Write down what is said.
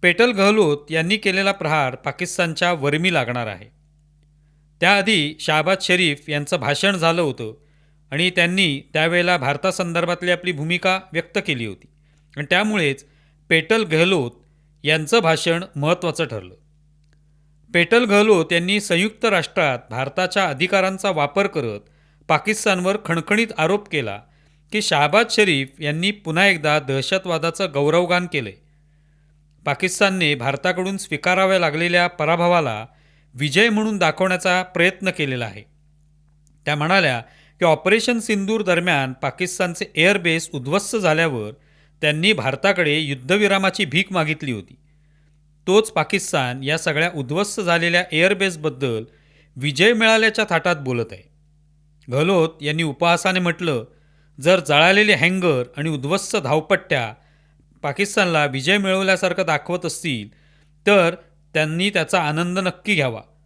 पेटल गहलोत यांनी केलेला प्रहार पाकिस्तानच्या वर्मी लागणार आहे. त्याआधी शाहबाज शरीफ यांचं भाषण झालं होतं आणि त्यांनी त्यावेळेला भारतासंदर्भातली आपली भूमिका व्यक्त केली होती आणि त्यामुळेच पेटल गहलोत यांचं भाषण महत्त्वाचं ठरलं. पेटल गहलोत यांनी संयुक्त राष्ट्रात भारताच्या अधिकारांचा वापर करत पाकिस्तानवर खणखणीत आरोप केला की शाहबाज शरीफ यांनी पुन्हा एकदा दहशतवादाचं गौरवगान केलंय. पाकिस्तानने भारताकडून स्वीकाराव्या लागलेल्या पराभवाला विजय म्हणून दाखवण्याचा प्रयत्न केलेला आहे. त्या म्हणाल्या की ऑपरेशन सिंदूर दरम्यान पाकिस्तानचे एअरबेस उद्ध्वस्त झाल्यावर त्यांनी भारताकडे युद्धविरामाची भीक मागितली होती. तोच पाकिस्तान या सगळ्या उद्ध्वस्त झालेल्या एअरबेसबद्दल विजय मिळाल्याच्या थाटात बोलत आहे. गहलोत यांनी उपहासाने म्हटलं, जर जळालेले हँगर आणि उद्ध्वस्त धावपट्ट्या पाकिस्तानला विजय मिळवल्यासारखं दाखवत असतील तर त्यांनी त्याचा आनंद नक्की घ्यावा.